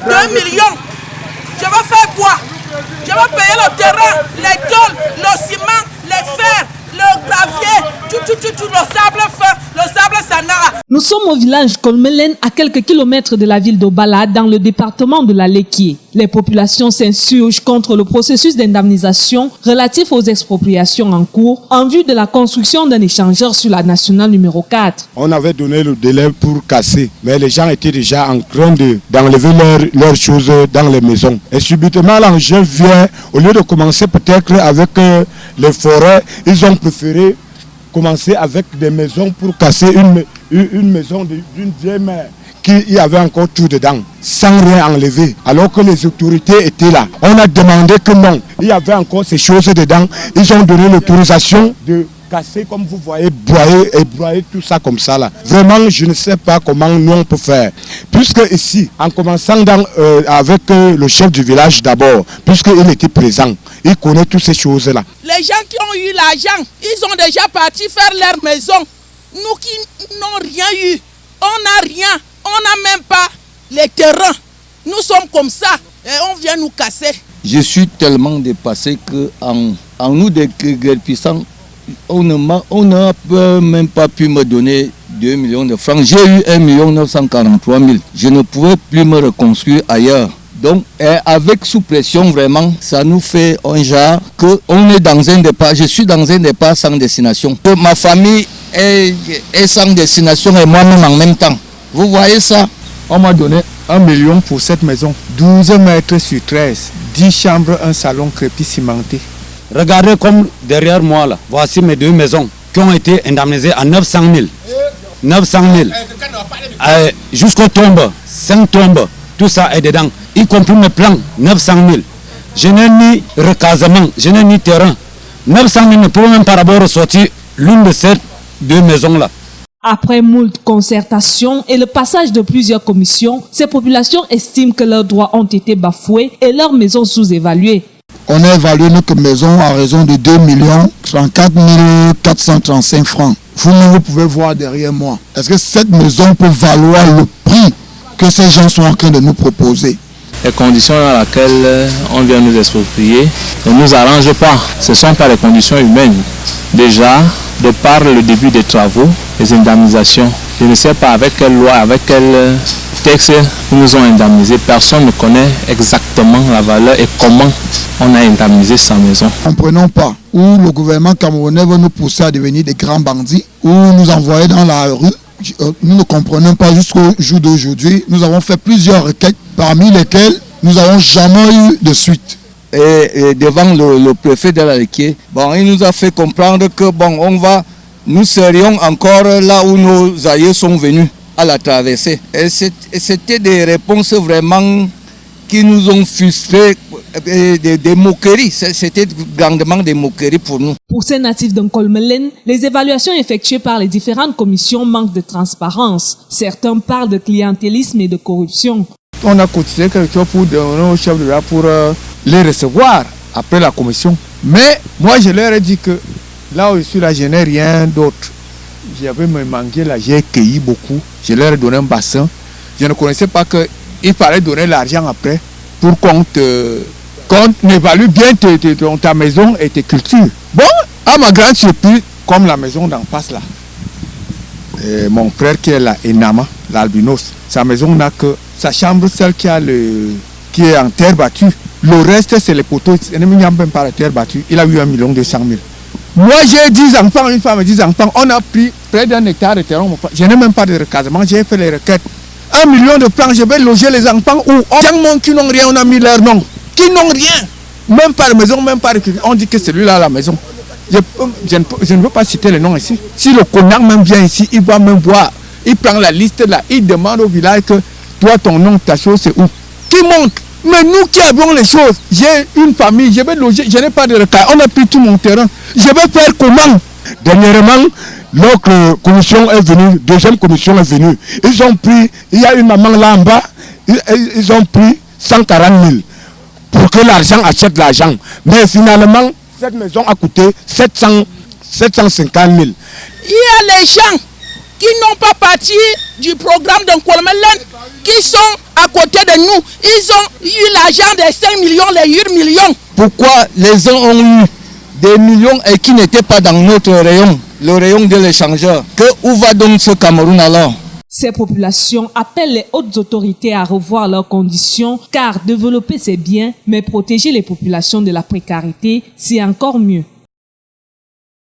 2 millions. Je vais faire quoi? Je vais payer le terrain, les tôles, le ciment, les fers, le gravier, tout le sable fin, le sable sanara. Nous sommes au village Kolmelen, à quelques kilomètres de la ville d'Obala, dans le département de la Léquié. Les populations s'insurgent contre le processus d'indemnisation relatif aux expropriations en cours en vue de la construction d'un échangeur sur la nationale numéro 4. On avait donné le délai pour casser, mais les gens étaient déjà en train d'enlever leurs choses dans les maisons. Et subitement, l'engin vient, au lieu de commencer peut-être avec les forêts, ils ont préféré commencer avec des maisons pour casser une maison d'une vieille mère qui y avait encore tout dedans, sans rien enlever, alors que les autorités étaient là. On a demandé que non, il y avait encore ces choses dedans. Ils ont donné l'autorisation de casser, comme vous voyez, broyer tout ça comme ça là. Vraiment, je ne sais pas comment nous on peut faire. Puisque ici, en commençant avec le chef du village d'abord, puisqu'il était présent, il connaît toutes ces choses-là. Les gens qui ont eu l'argent, ils ont déjà parti faire leur maison. Nous qui n'ont rien eu, on n'a rien, on n'a même pas les terrains. Nous sommes comme ça et on vient nous casser. Je suis tellement dépassé qu'en nous déguerpissant, on n'a même pas pu me donner 2 millions de francs. J'ai eu 1 943 000. Je ne pouvais plus me reconstruire ailleurs. Donc, avec sous pression, vraiment, ça nous fait un genre qu'on est dans un départ. Je suis dans un départ sans destination. Ma famille est sans destination et moi-même en même temps. Vous voyez ça? On m'a donné 1 million pour cette maison. 12 mètres sur 13, 10 chambres, un salon crépi cimenté. Regardez comme derrière moi là, voici mes 2 maisons qui ont été indemnisées à 900 000. 900 000. Jusqu'aux tombes, 5 tombes, tout ça est dedans. Y compris mes plans, 900 000. Je n'ai ni recasement, je n'ai ni terrain. 900 000 ne pourront même pas d'abord ressortir l'une de ces 2 maisons là. Après moult concertations et le passage de plusieurs commissions, ces populations estiment que leurs droits ont été bafoués et leurs maisons sous-évaluées. On a évalué notre maison à raison de 2 34 435 francs. Vous pouvez voir derrière moi. Est-ce que cette maison peut valoir le prix que ces gens sont en train de nous proposer? Les conditions dans lesquelles on vient nous exproprier ne nous arrangent pas. Ce ne sont pas les conditions humaines. Déjà, de par le début des travaux, les indemnisations, je ne sais pas avec quelle loi, avec quel texte ils nous ont indemnisés. Personne ne connaît exactement la valeur et comment on a indemnisé sa maison. Nous ne comprenons pas où le gouvernement camerounais veut nous pousser à devenir des grands bandits, ou nous envoyer dans la rue. Nous ne comprenons pas jusqu'au jour d'aujourd'hui. Nous avons fait plusieurs requêtes, parmi lesquelles nous n'avons jamais eu de suite. Et devant le préfet de la Léquié, il nous a fait comprendre que nous serions encore là où nos aïeux sont venus à la traversée. Et c'était des réponses vraiment qui nous ont frustrés, des moqueries. C'était grandement des moqueries pour nous. Pour ces natifs d'Nkolmelen, les évaluations effectuées par les différentes commissions manquent de transparence. Certains parlent de clientélisme et de corruption. On a cotisé quelque chose pour donner au chef de l'État pour les recevoir après la commission. Mais moi, je leur ai dit que là où je suis là, je n'ai rien d'autre. J'avais me manqué là, j'ai cueilli beaucoup. Je leur ai donné un bassin. Je ne connaissais pas qu'il fallait donner l'argent après pour qu'on évalue bien ta maison et tes cultures. Bon, à ma grande surprise, comme la maison d'en face là, et mon frère qui est là, Enama, l'albinos, sa maison n'a que sa chambre, celle qui est en terre battue. Le reste, c'est les poteaux. Il n'y a même pas la terre battue. Il a eu 1 200 000. Moi, j'ai 10 enfants, une femme et 10 enfants. On a pris près d'1 hectare de terrain. Je n'ai même pas de recasement. J'ai fait les requêtes. 1 million de francs, je vais loger les enfants où on qui n'ont rien, on a mis leur nom. Qui n'ont rien. Même pas de maison, même pas de... On dit que celui-là a la maison. Je ne veux pas citer les noms ici. Si le connard même vient ici, il va même voir. Il prend la liste là. Il demande au village que toi, ton nom, ta chose, c'est où? Qui monte? Mais nous qui avons les choses, j'ai une famille, je vais loger, je n'ai pas de retard. On a pris tout mon terrain. Je vais faire comment? Dernièrement, l'autre commission est venue, deuxième commission est venue. Ils ont pris, il y a une maman là en bas, ils ont pris 140 000 pour que l'argent achète l'argent. Mais finalement, cette maison a coûté 750 000. Il y a les gens qui n'ont pas parti du programme de Nkolmelen, qui sont à côté de nous. Ils ont eu l'argent des 5 millions, les 8 millions. Pourquoi les uns ont eu des millions et qui n'étaient pas dans notre rayon, le rayon de l'échangeur? Où va donc ce Cameroun alors? Ces populations appellent les hautes autorités à revoir leurs conditions, car développer c'est bien, mais protéger les populations de la précarité, c'est encore mieux.